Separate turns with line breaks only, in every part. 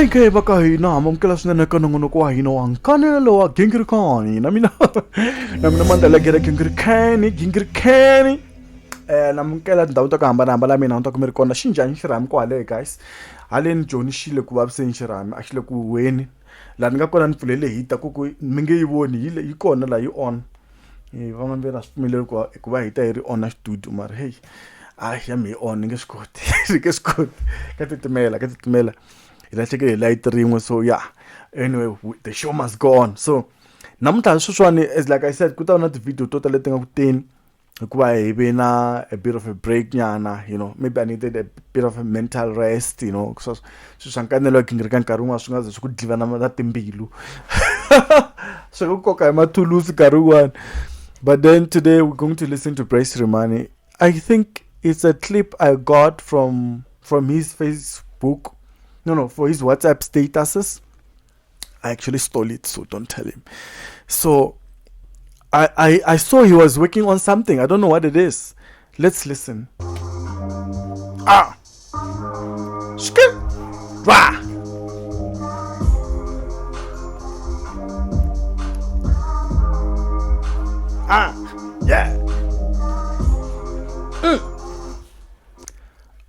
Hai kae baka hina mamkela swinene ka nongonoko wa hina wa nkanelo wa Gingirikani na mina mandla gera Gingirikani namkela tindhawu ta ku hambanahambana mina ni ta ku mi ri kona xi njhani xirhami kwale guys haleni Joni xile ku vaviseni xirhami a xile ku weni laha ni nga kona ni pfulele hita ku mi nge yi voni yi kona laha yi on van'wana va na swi pfumeleli ku va hita yi ri on na studio mara hey ya mi on ni nge swi koti ni nge swi koti ka titimela hi lahlekele hi light rin'we so yeah anyway the show must go on so namuntlha sweswiwani as like I said ku ta va na ti-video to tala leti nga ku teni hikuva hi ve na a bit of a break nyana maybe I needed a bit of a mental rest swi swa nkanelo wa Gingirika nkarhi wun'wana swi nga ze swi ku dliva na timbilu swi ku koka hi mathulusi nkarhi wun'wana but then today we're going to listen to Brace Rimani. I think it's a clip I got from his Facebook. No, for his WhatsApp statuses. I actually stole it, so don't tell him. So I saw he was working on something. I don't know what it is. Let's listen. Skip. Rah. Yeah.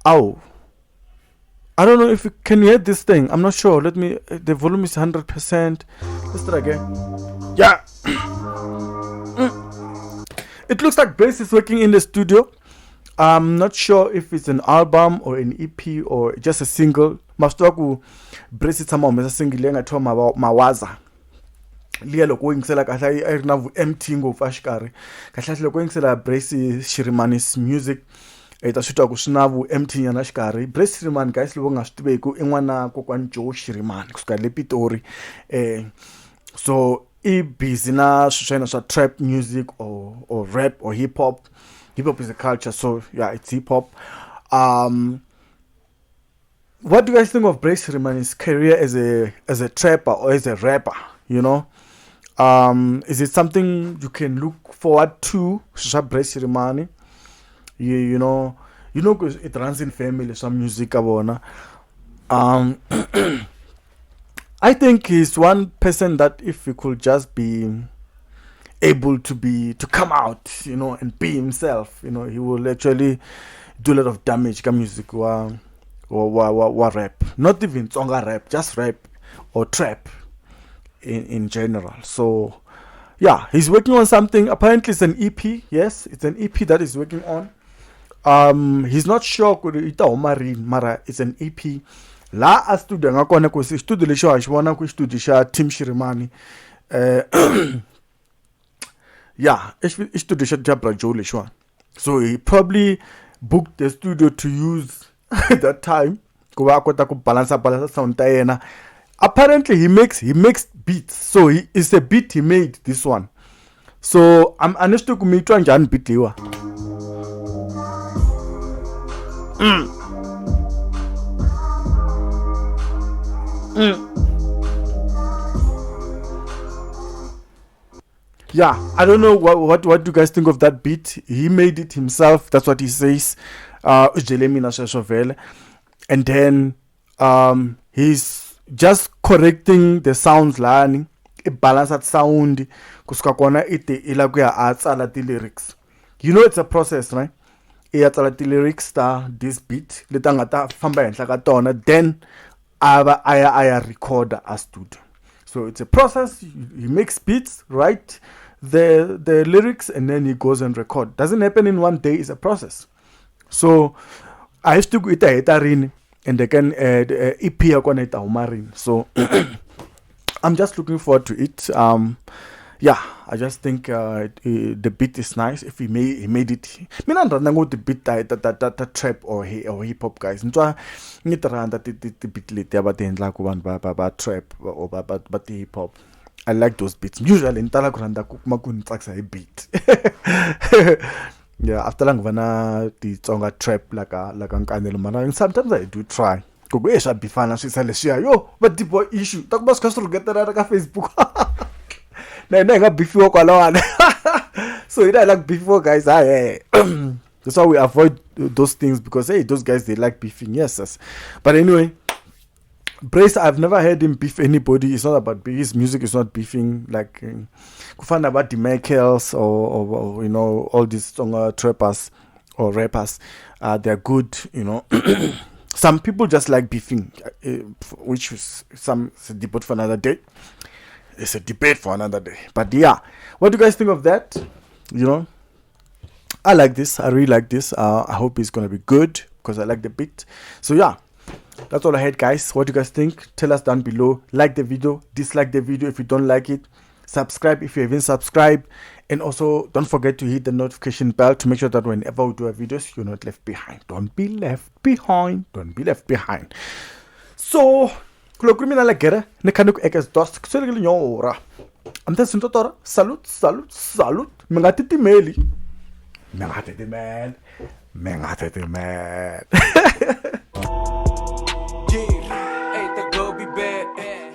Ow. I don't know if you can hear this thing. I'm not sure. The volume is 100%. Let's try again. Yeah. It looks like Brace is working in the studio. I'm not sure if it's an album or an EP or just a single. Mastoku Brace is somehow a single lenga to mawaza. Liya loko yingisela kahle a ri na empty ngopfu a xikarhi kahle loko yingisela Brace Rimani's music ta swi twa ku swi na empty nyana xikarhi. Brace Rimani guys loko nga swi tiveki i n'wana kokwani Joe Rimani kusuka le Pitori so i busy na swilo swa trap music or rap or hip hop is a culture so yeah it's hip hop. What do you guys think of Brace Rimani's career as a trapper or as a rapper? Is it something you can look forward to? Brace Rimani, because it runs in family, some music abona. I think he's one person that if he could just be able to come out, and be himself, he will actually do a lot of damage to music or rap. Not even tsonga rap, just rap or trap. In general. So yeah, he's working on something. Apparently it's an EP. Yes, it's an EP that he's working on. He's not sure mara it's an EP. La a studio ngakona ku studio lexo a xivona ku studio xa Tim Shirimani. Yeah, it's studio xa Jabra Joe lexo. So he probably booked the studio to use that time ku va kota ku balance sound ta yena. Apparently he makes beats, so it's a beat he made this one. So I'm understood to me try and beat liwa. Yeah, I don't know what do you guys think of that beat. He made it himself. That's what he says. And then he's just correcting the sounds lani a balanced sound kusuka kona ite ila ku ya atsala ti lyrics. It's a process, right? Atsala ti lyrics ta this beat leta nga ta famba henhla ka tona then aya recorder a studio. So it's a process. He makes beats, write the lyrics and then he goes and record. Doesn't happen in one day, it's a process. So I used to go ita and again EP yakona ita humarin. So I'm just looking forward to it. Yeah, I just think the beat is nice. If he made it, mina ndranda ngo the beat that trap or hip hop guys. Ntwa ngitranda ti beat leti abatendla ku vanhu ba trap or ba hip hop. I like those beats. Usually ntala kuranda ku makunitsakisa hi beat. Yeah, after long vana the tsonga trap like a nkanelo mara sometimes I do try. Kugo esha bifana swisale shia yo but the boy issue takuba skasuru getara ka Facebook. Na nga beefiwa kwalawana. So I like beefo guys. That's why we avoid those things because those guys they like beefing. Yes. But anyway, Brace, I've never heard him beef anybody. It's not about his music is not beefing like find about the Michaels or all these trappers or rappers. They're good, Some people just like beefing, which is it's a debate for another day. It's a debate for another day. But yeah, what do you guys think of that? I like this. I really like this. I hope it's gonna be good because I like the beat. So yeah, that's all I had, guys. What do you guys think? Tell us down below. Like the video, dislike the video if you don't like it. Subscribe if you haven't subscribed, and also don't forget to hit the notification bell to make sure that whenever we do a videos, you're not left behind. Don't be left behind. Don't be left behind. So criminal gere ne kanuk ekes dost kusele nyora. Ante sintotora salute. Mengatiti meli. Mengatiti man.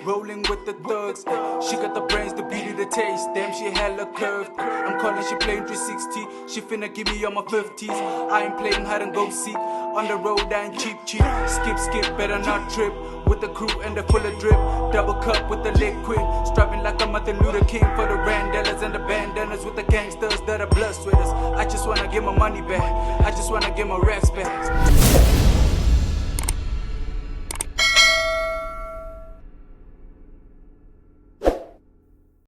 Rolling with the thugs, she got the brains, the beauty, the taste. Damn, she hella curved. I'm calling, she playing 360. She finna give me all my 50s. I ain't playing hide and go seek. On the road, I ain't cheap. Skip, better not trip. With the crew and the full of drip. Double cup with the liquid. Strapping like a Martin Luther King for the randellas and the bandanas with the gangsters that are blood sweaters. I just wanna get my money back. I just wanna get my racks back.